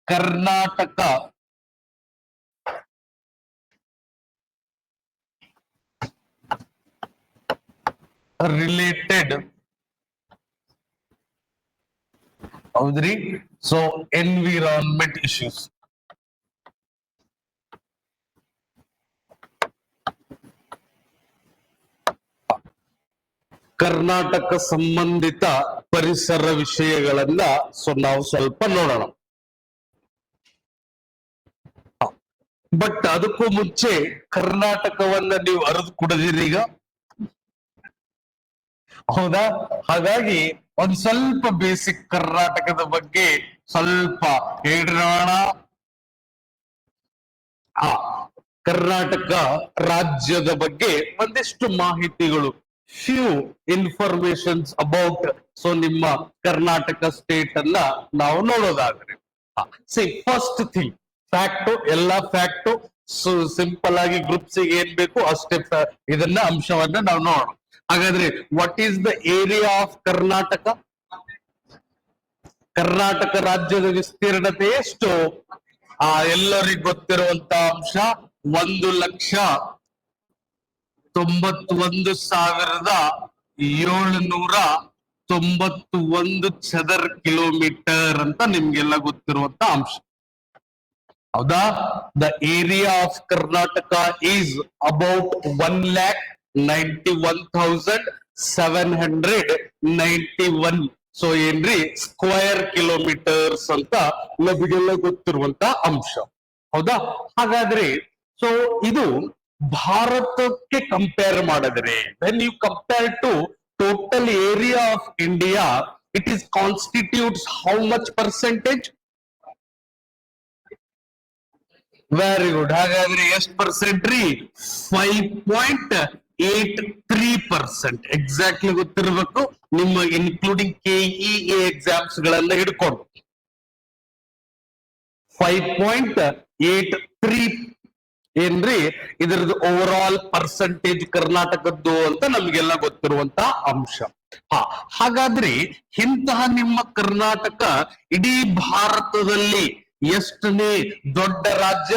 Karnataka related ಹೌದ್ರಿ. So environment issues. Karnataka ಸಂಬಂಧಿತ ಪರಿಸರ ವಿಷಯಗಳನ್ನ ನಾವು ಸ್ವಲ್ಪ ನೋಡೋಣ. ಬಟ್ ಅದಕ್ಕೂ ಮುಂಚೆ ಕರ್ನಾಟಕವನ್ನ ನೀವು ಅರಿದು ಕುಡಿದಿರಿ ಈಗ, ಹೌದಾ? ಹಾಗಾಗಿ ಒಂದ್ ಸ್ವಲ್ಪ ಬೇಸಿಕ್ ಕರ್ನಾಟಕದ ಬಗ್ಗೆ ಸ್ವಲ್ಪ ಹೇಳೋಣ. ಕರ್ನಾಟಕ ರಾಜ್ಯದ ಬಗ್ಗೆ ಒಂದಿಷ್ಟು ಮಾಹಿತಿಗಳು, ಫ್ಯೂ ಇನ್ಫಾರ್ಮೇಶನ್ಸ್ ಅಬೌಟ್. ಸೊ ನಿಮ್ಮ ಕರ್ನಾಟಕ ಸ್ಟೇಟ್ ಅನ್ನ ನಾವು ನೋಡೋದಾದ್ರೆ, ಫಸ್ಟ್ ಥಿಂಗ್ ಫ್ಯಾಕ್ಟು, ಎಲ್ಲಾ ಫ್ಯಾಕ್ಟು ಸಿಂಪಲ್ ಆಗಿ ಗ್ರೂಪ್ಸ್ ಏನ್ ಬೇಕು ಅಷ್ಟೇ ಇದನ್ನ ಅಂಶವನ್ನ ನಾವು ನೋಡೋಣ. ಹಾಗಾದ್ರೆ what is the area of Karnataka? Karnataka ರಾಜ್ಯದ ವಿಸ್ತೀರ್ಣತೆ ಎಷ್ಟು? ಎಲ್ಲರಿಗೂ ಗೊತ್ತಿರುವಂತ ಅಂಶ 1,91,791 ಚದರ ಕಿಲೋಮೀಟರ್ ಅಂತ ನಿಮ್ಗೆಲ್ಲ ಗೊತ್ತಿರುವಂತ ಅಂಶ, ಹೌದಾ? The area of Karnataka is about 1,91,791. So ಏನ್ರಿ ಸ್ಕ್ವೇರ್ ಕಿಲೋಮೀಟರ್ಸ್ ಅಂತ ನಮಗೆಲ್ಲ ಗೊತ್ತಿರುವಂತ ಅಂಶ, ಹೌದಾ? ಹಾಗಾದ್ರೆ ಸೊ ಇದು ಭಾರತಕ್ಕೆ ಕಂಪೇರ್ ಮಾಡಿದ್ರೆ, when you compare to total area of India, it is constitutes how much percentage? Very good. ಹಾಗಾದ್ರೆ ಎಷ್ಟು ಪರ್ಸೆಂಟ್ ರೀ? 5.83%. ಎಕ್ಸಾಕ್ಟ್ಲಿ ಗೊತ್ತಿರಬೇಕು ನಿಮ್ಮ, ಇನ್ಕ್ಲೂಡಿಂಗ್ ಕೆಇಎ ಎಕ್ಸಾಮ್ಸ್ ಗಳೆಲ್ಲ ಹಿಡ್ಕೊಂಡು. 5.83 ಏನ್ರಿ ಇದರದ್ದು ಓವರ್ ಆಲ್ ಪರ್ಸೆಂಟೇಜ್ ಕರ್ನಾಟಕದ್ದು ಅಂತ ನಮ್ಗೆಲ್ಲ ಗೊತ್ತಿರುವಂತ ಅಂಶ. ಹಾಗಾದ್ರೆ ಇಂತಹ ನಿಮ್ಮ ಕರ್ನಾಟಕ ಇಡೀ ಭಾರತದಲ್ಲಿ ಎಷ್ಟನೇ ದೊಡ್ಡ ರಾಜ್ಯ?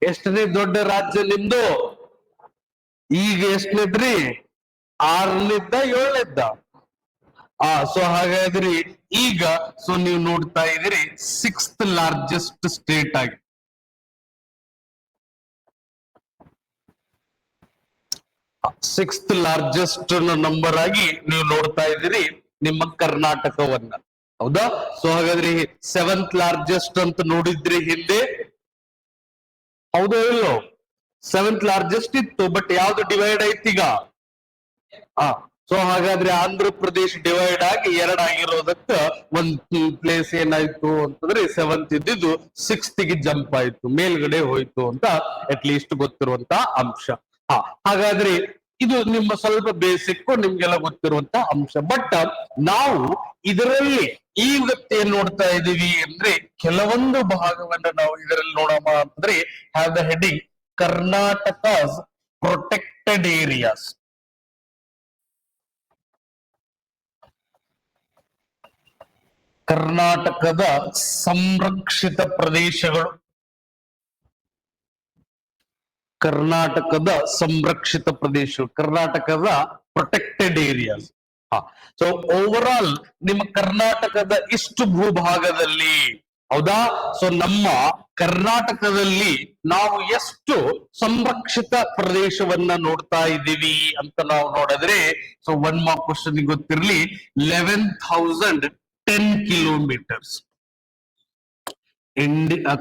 ಎಷ್ಟನೇ ದೊಡ್ಡ ರಾಜ್ಯ ನಿಮ್ದು? ಈಗ ಎಷ್ಟನೇದ್ರಿ? 6ನೇದ್ದ 7ನೇದ್ದ? ಸೊ ಹಾಗಾದ್ರಿ ಈಗ ಸೊ ನೀವು ನೋಡ್ತಾ ಇದ್ದೀರಿ 6th ಲಾರ್ಜೆಸ್ಟ್ ಸ್ಟೇಟ್ ಆಗಿ. ಸಿಕ್ಸ್ತ್ ಲಾರ್ಜೆಸ್ಟ್ ನಂಬರ್ ಆಗಿ ನೀವು ನೋಡ್ತಾ ಇದ್ದೀರಿ ನಿಮ್ಮ ಕರ್ನಾಟಕವನ್ನ, ಹೌದಾ? ಸೊ ಹಾಗಾದ್ರೆ 7th ಲಾರ್ಜೆಸ್ಟ್ ಅಂತ ನೋಡಿದ್ರಿ ಹಿಂದೆ, ಹೌದೋ ಇಲ್ಲೋ? 7th ಲಾರ್ಜೆಸ್ಟ್ ಇತ್ತು, ಬಟ್ ಯಾವ್ದು ಡಿವೈಡ್ ಆಯ್ತೀಗ? ಸೊ ಹಾಗಾದ್ರೆ ಆಂಧ್ರ ಪ್ರದೇಶ್ ಡಿವೈಡ್ ಆಗಿ 2 ಆಗಿರೋದಕ್ಕ ಒಂದ್ ಪ್ಲೇಸ್ ಏನಾಯ್ತು ಅಂತಂದ್ರೆ 7th ಇದ್ದಿದ್ದು 6th ಗೆ ಜಂಪ್ ಆಯ್ತು, ಮೇಲ್ಗಡೆ ಹೋಯ್ತು ಅಂತ ಅಟ್ ಲೀಸ್ಟ್ ಗೊತ್ತಿರುವಂತ ಅಂಶ. ಹಾಗಾದ್ರೆ ಇದು ನಿಮ್ಮ ಸ್ವಲ್ಪ ಬೇಸಿಕ್ ನಿಮ್ಗೆಲ್ಲ ಗೊತ್ತಿರುವಂತ ಅಂಶ. ಬಟ್ ನಾವು ಇದರಲ್ಲಿ ಏನ್ ನೋಡ್ತಾ ಇದೀವಿ ಅಂದ್ರೆ, ಕೆಲವೊಂದು ಭಾಗವನ್ನ ನಾವು ಇದರಲ್ಲಿ ನೋಡೋಣ ಅಂತಂದ್ರೆ, have the heading Karnataka's protected areas. ಕರ್ನಾಟಕದ ಸಂರಕ್ಷಿತ ಪ್ರದೇಶಗಳು, ಕರ್ನಾಟಕದ ಸಂರಕ್ಷಿತ ಪ್ರದೇಶಗಳು, ಕರ್ನಾಟಕದ protected areas. So over all ನಿಮ್ಮ ಕರ್ನಾಟಕದ ಇಷ್ಟು ಭೂಭಾಗದಲ್ಲಿ, ಹೌದಾ? ಸೊ ನಮ್ಮ ಕರ್ನಾಟಕದಲ್ಲಿ ನಾವು ಎಷ್ಟು ಸಂರಕ್ಷಿತ ಪ್ರದೇಶವನ್ನ ನೋಡ್ತಾ ಇದ್ದೀವಿ ಅಂತ ನಾವು ನೋಡಿದ್ರೆ, ಸೊ ಒನ್ ಮಾರ್ಕ್ ಕ್ವಶನ್ ಗೊತ್ತಿರಲಿ, 11,010 kilometers.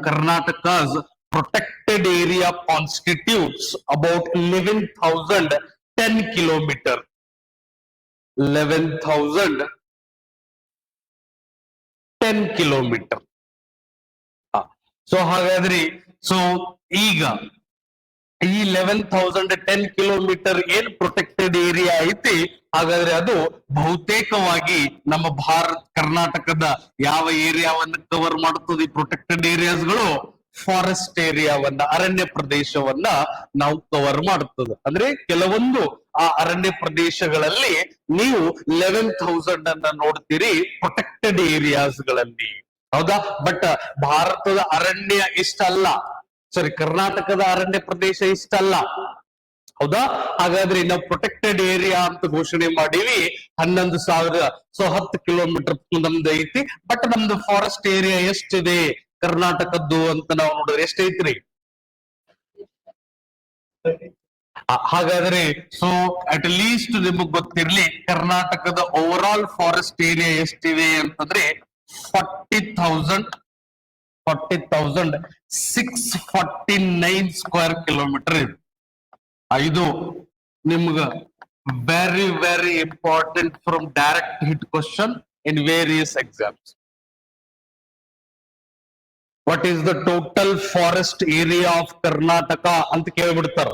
Karnataka's protected area constitutes about 11,010 kilometer. 11,010 kilometer. So ಹಾಗಾದ್ರಿ so ಈಗ ಈ 11,010 ಕಿಲೋಮೀಟರ್ ಏನ್ ಪ್ರೊಟೆಕ್ಟೆಡ್ ಏರಿಯಾ ಐತಿ, ಹಾಗಾದ್ರೆ ಅದು ಬಹುತೇಕವಾಗಿ ನಮ್ಮ ಕರ್ನಾಟಕದ ಯಾವ ಏರಿಯಾವನ್ನು ಕವರ್ ಮಾಡುತ್ತದೆ? ಪ್ರೊಟೆಕ್ಟೆಡ್ ಏರಿಯಾಸ್ಗಳು ಫಾರೆಸ್ಟ್ ಏರಿಯಾವನ್ನ, ಅರಣ್ಯ ಪ್ರದೇಶವನ್ನ ನಾವು ಕವರ್ ಮಾಡುತ್ತದೆ. ಅಂದ್ರೆ ಕೆಲವೊಂದು ಆ ಅರಣ್ಯ ಪ್ರದೇಶಗಳಲ್ಲಿ ನೀವು 11,000 ಅನ್ನ ನೋಡ್ತೀರಿ ಪ್ರೊಟೆಕ್ಟೆಡ್ ಏರಿಯಾಸ್ ಗಳಲ್ಲಿ. ಹೌದಾ? ಬಟ್ ಭಾರತದ ಅರಣ್ಯ ಇಷ್ಟಲ್ಲ, ಸಾರಿ, ಕರ್ನಾಟಕದ ಅರಣ್ಯ ಪ್ರದೇಶ ಇಷ್ಟಲ್ಲ. ಹೌದಾ? ಹಾಗಾದ್ರೆ ನಾವು ಪ್ರೊಟೆಕ್ಟೆಡ್ ಏರಿಯಾ ಅಂತ ಘೋಷಣೆ ಮಾಡೀವಿ 11,000. ಸೊ 10 ಕಿಲೋಮೀಟರ್ ನಮ್ದು ಐತಿ. ಬಟ್ ನಮ್ದು ಫಾರೆಸ್ಟ್ ಏರಿಯಾ ಎಷ್ಟಿದೆ ಕರ್ನಾಟಕದ್ದು ಅಂತ ನಾವು ನೋಡಿದ್ರೆ ಎಷ್ಟೈತ್ರಿ? ಹಾಗಾದ್ರೆ ಸೊ ಅಟ್ ಲೀಸ್ಟ್ ನಿಮಗ್ ಗೊತ್ತಿರ್ಲಿ, ಕರ್ನಾಟಕದ ಓವರ್ ಆಲ್ ಫಾರೆಸ್ಟ್ ಏರಿಯಾ ಎಷ್ಟಿದೆ ಅಂತಂದ್ರೆ 40,649 ಸ್ಕ್ವೇರ್ ಕಿಲೋಮೀಟರ್ ಇದೆ. ಇದು ನಿಮ್ಗ very very important from direct hit question in various exams. What is the total forest area of Karnataka ಅಂತ ಕೇಳ್ಬಿಡ್ತಾರ.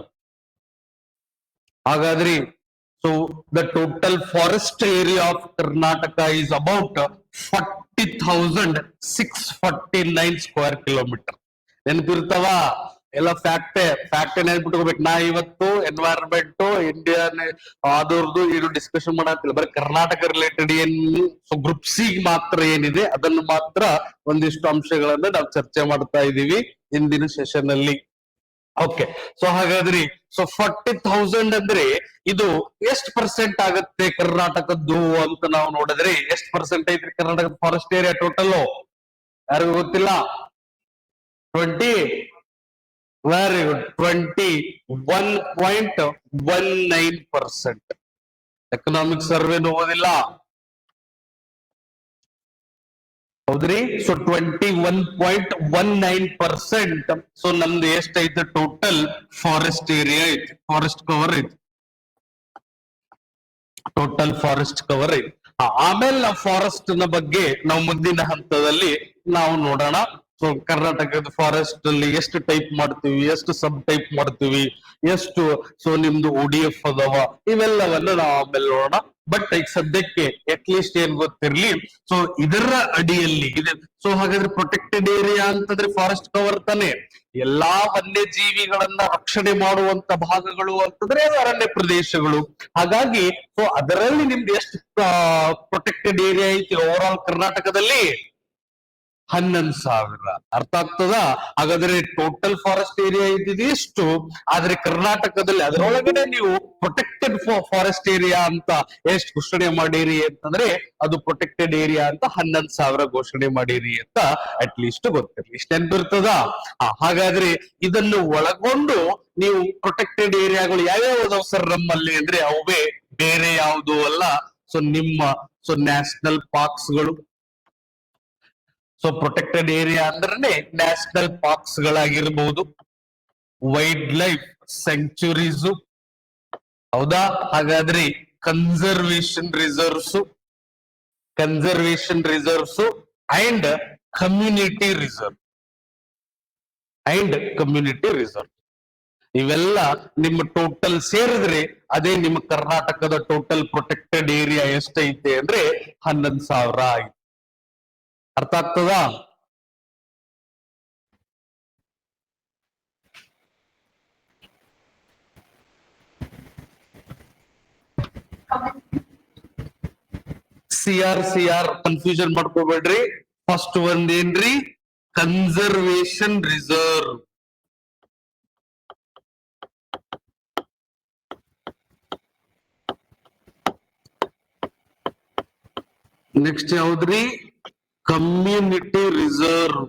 ಹಾಗಾದ್ರಿ so the total forest area of Karnataka is about 40,649 square kilometre. ನೆನಪಿರ್ತಾವ ಎಲ್ಲ ಫ್ಯಾಕ್ಟ್ ನೆನ್ಪಿಟ್ಕೋಬೇಕು. ನಾ ಇವತ್ತು ಎನ್ವೈರನ್ಮೆಂಟ್ ಇಂಡಿಯನ್ ಆದವ್ರದ್ದು ಏನು ಡಿಸ್ಕಷನ್ ಮಾಡತ್ತಿಲ್ಲ, ಬರೀ Karnataka related ಏನು ಗ್ರೂಪ್ ಸಿ ಮಾತ್ರ ಏನಿದೆ ಅದನ್ನು ಮಾತ್ರ ಒಂದಿಷ್ಟು ಅಂಶಗಳನ್ನ ನಾವು ಚರ್ಚೆ ಮಾಡ್ತಾ ಇದೀವಿ ಇಂದಿನ ಸೆಷನ್ ಅಲ್ಲಿ. ಓಕೆ, ಸೊ ಹಾಗಾದ್ರಿ ಸೊ 40,000 ಅಂದ್ರೆ ಇದು ಎಷ್ಟು ಪರ್ಸೆಂಟ್ ಆಗುತ್ತೆ ಕರ್ನಾಟಕದ್ದು ಅಂತ ನಾವು ನೋಡಿದ್ರೆ ಎಷ್ಟು ಪರ್ಸೆಂಟ್ ಐತ್ರಿ ಕರ್ನಾಟಕದ ಫಾರೆಸ್ಟ್ ಏರಿಯಾ ಟೋಟಲ್? ಯಾರಿಗೂ ಗೊತ್ತಿಲ್ಲ? 20. Very good, 21.19%. ಎಕನಾಮಿಕ್ ಸರ್ವೆನು ಓದಿಲ್ಲ ಹೌದ್ರಿ? ಸೊ 21.19%. ಸೊ ನಮ್ದು ಎಷ್ಟೈತೆ ಟೋಟಲ್ ಫಾರೆಸ್ಟ್ ಏರಿಯಾ ಐತಿ, ಫಾರೆಸ್ಟ್ ಕವರ್ ಐತಿ, ಟೋಟಲ್ ಫಾರೆಸ್ಟ್ ಕವರ್ ಐತಿ. ಆಮೇಲೆ ನಾವು ಫಾರೆಸ್ಟ್ ನ ಬಗ್ಗೆ ನಾವು ಮುಂದಿನ ಹಂತದಲ್ಲಿ ನಾವು ನೋಡೋಣ. ಸೊ ಕರ್ನಾಟಕದ ಫಾರೆಸ್ಟ್ ಅಲ್ಲಿ ಎಷ್ಟು ಟೈಪ್ ಮಾಡ್ತೀವಿ, ಎಷ್ಟು ಸಬ್ ಟೈಪ್ ಮಾಡ್ತೀವಿ, ಎಷ್ಟು ಸೊ ನಿಮ್ದು ODF ಅದಾವ, ಇವೆಲ್ಲವನ್ನ ನಾವು ಆಮೇಲೆ ನೋಡೋಣ. ಬಟ್ ಈಗ ಸದ್ಯಕ್ಕೆ ಅಟ್ ಲೀಸ್ಟ್ ಏನ್ ಗೊತ್ತಿರ್ಲಿ, ಸೊ ಇದರ ಅಡಿಯಲ್ಲಿ ಇದೆ. ಸೊ ಹಾಗಾದ್ರೆ ಪ್ರೊಟೆಕ್ಟೆಡ್ ಏರಿಯಾ ಅಂತಂದ್ರೆ ಫಾರೆಸ್ಟ್ ಕವರ್ ತಾನೆ. ಎಲ್ಲಾ ವನ್ಯಜೀವಿಗಳನ್ನ ರಕ್ಷಣೆ ಮಾಡುವಂತ ಭಾಗಗಳು ಅಂತಂದ್ರೆ ಅದು ಅರಣ್ಯ ಪ್ರದೇಶಗಳು. ಹಾಗಾಗಿ ಸೊ ಅದರಲ್ಲಿ ನಿಮ್ದು ಎಷ್ಟು ಪ್ರೊಟೆಕ್ಟೆಡ್ ಏರಿಯಾ ಐತಿ ಓವರ್ ಆಲ್ ಕರ್ನಾಟಕದಲ್ಲಿ? 11,000. ಅರ್ಥ ಆಗ್ತದ? ಹಾಗಾದ್ರೆ ಟೋಟಲ್ ಫಾರೆಸ್ಟ್ ಏರಿಯಾ ಇದ್ದಿದ್ದು ಎಷ್ಟು, ಆದ್ರೆ ಕರ್ನಾಟಕದಲ್ಲಿ ಅದರೊಳಗಡೆ ನೀವು ಪ್ರೊಟೆಕ್ಟೆಡ್ ಫಾರೆಸ್ಟ್ ಏರಿಯಾ ಅಂತ ಎಷ್ಟು ಘೋಷಣೆ ಮಾಡಿರಿ ಅಂತಂದ್ರೆ ಅದು ಪ್ರೊಟೆಕ್ಟೆಡ್ ಏರಿಯಾ ಅಂತ 11,000 ಘೋಷಣೆ ಮಾಡಿರಿ ಅಂತ ಅಟ್ ಲೀಸ್ಟ್ ಗೊತ್ತಿರ್ಲಿ. ಇಷ್ಟ ನೆನಪಿರ್ತದ? ಹಾಗಾದ್ರೆ ಇದನ್ನು ಒಳಗೊಂಡು ನೀವು ಪ್ರೊಟೆಕ್ಟೆಡ್ ಏರಿಯಾಗಳು ಯಾವ್ಯಾವ ಸರ್ ನಮ್ಮಲ್ಲಿ ಅಂದ್ರೆ ಅವೇ, ಬೇರೆ ಯಾವುದು ಅಲ್ಲ. ಸೊ ನಿಮ್ಮ ಸೊ ನ್ಯಾಷನಲ್ ಪಾರ್ಕ್ಸ್ ಗಳು. ಸೊ ಪ್ರೊಟೆಕ್ಟೆಡ್ ಏರಿಯಾ ಅಂದ್ರೆ ನ್ಯಾಷನಲ್ ಪಾರ್ಕ್ಸ್ ಗಳಾಗಿರ್ಬಹುದು, ವೈಲ್ಡ್ ಲೈಫ್ ಸೆಂಚುರೀಸ್, ಹೌದಾ? ಹಾಗಾದ್ರೆ conservation reserves and community reserve ಇವೆಲ್ಲ ನಿಮ್ಮ ಟೋಟಲ್ ಸೇರಿದ್ರೆ ಅದೇ ನಿಮ್ಮ ಕರ್ನಾಟಕದ ಟೋಟಲ್ ಪ್ರೊಟೆಕ್ಟೆಡ್ ಏರಿಯಾ ಎಷ್ಟೈತೆ ಅಂದ್ರೆ 11,000 ಆಯ್ತು. ಅರ್ಥ ಆಗ್ತದಾ? CR confusion ಮಾಡ್ಕೋಬೇಡ್ರಿ. ಫಸ್ಟ್ ಒಂದ್ ಏನ್ರಿ? Conservation reserve. ನೆಕ್ಸ್ಟ್ ಯಾವ್ದ್ರಿ? Community reserve.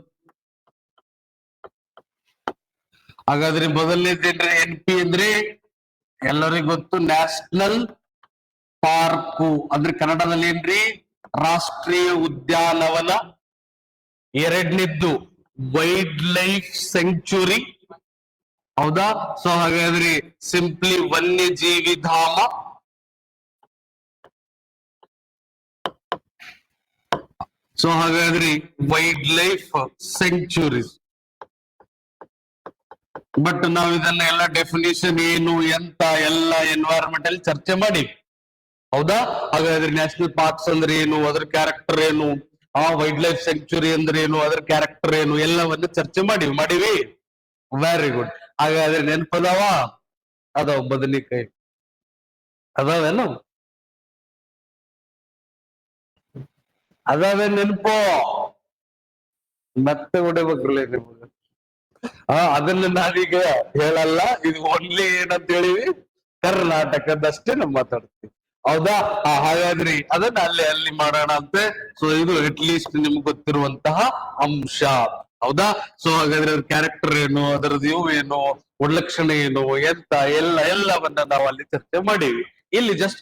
ಹಾಗಾದ್ರೆ ಮೊದಲನೇದೇನ್ರಿ? NP ಅಂದ್ರೆ ಎಲ್ಲರಿಗೂ ಗೊತ್ತು, ನ್ಯಾಷನಲ್ ಪಾರ್ಕು ಅಂದ್ರೆ ಕನ್ನಡದಲ್ಲಿ ಏನ್ರಿ? ರಾಷ್ಟ್ರೀಯ ಉದ್ಯಾನವನ. ಎರಡನೇದ್ದು ವೈಲ್ಡ್ ಲೈಫ್ ಸೆಂಚುರಿ, ಹೌದಾ? ಸೊ ಹಾಗಾದ್ರೆ ಸಿಂಪ್ಲಿ ವನ್ಯಜೀವಿ ಧಾಮ. ಸೊ ಹಾಗಾದ್ರೆ ವೈಲ್ಡ್ ಲೈಫ್ ಸೆಂಚುರೀಸ್. ಬಟ್ ನಾವು ಇದನ್ನ ಎಲ್ಲ ಡೆಫಿನಿಷನ್ ಏನು ಎಂತ ಎಲ್ಲ ಎನ್ವೈರನ್ಮೆಂಟ್ ಅಲ್ಲಿ ಚರ್ಚೆ ಮಾಡಿ, ಹೌದಾ? ಹಾಗಾದ್ರೆ ನ್ಯಾಷನಲ್ ಪಾರ್ಕ್ಸ್ ಅಂದ್ರೆ ಏನು, ಅದ್ರ ಕ್ಯಾರೆಕ್ಟರ್ ಏನು, ಆ ವೈಲ್ಡ್ ಲೈಫ್ ಸೆಂಚುರಿ ಅಂದ್ರೆ ಏನು, ಅದ್ರ ಕ್ಯಾರೆಕ್ಟರ್ ಏನು, ಎಲ್ಲವನ್ನು ಚರ್ಚೆ ಮಾಡಿವಿ. Very good. ಹಾಗಾದ್ರೆ ನೆನಪದಾವ? ಅದಾವ ಬದನಿಕಾಯಿ ಅದಾವೇನು? ಅದಾವೆ ನೆನಪು? ಮತ್ತೆ ಹೊಡಿಬೇಕ್ರಲ್ಲ ನಿಮ್ಗೆ. ಅದನ್ನ ನಾವೀಗ ಹೇಳಲ್ಲ. ಇದು ಓನ್ಲಿ ಏನಂತ ಹೇಳಿವಿ, ಕರ್ನಾಟಕದಷ್ಟೇ ನಾವು ಮಾತಾಡ್ತೀವಿ. ಹೌದಾ? ಹಾಗಾದ್ರಿ ಅದನ್ನ ಅಲ್ಲಿ ಮಾಡೋಣ ಅಂತೆ. ಸೊ ಇದು ಅಟ್ ಲೀಸ್ಟ್ ನಿಮ್ಗೆ ಗೊತ್ತಿರುವಂತಹ ಅಂಶ. ಹೌದಾ? ಸೊ ಹಾಗಾದ್ರೆ ಅದ್ರ ಕ್ಯಾರೆಕ್ಟರ್ ಏನು, ಅದರದ್ದು ಇವು ಏನು, ಗುಣಲಕ್ಷಣ ಏನು, ಎಂತ ಎಲ್ಲವನ್ನ ನಾವು ಅಲ್ಲಿ ಚರ್ಚೆ ಮಾಡೀವಿ. ಇಲ್ಲಿ ಜಸ್ಟ್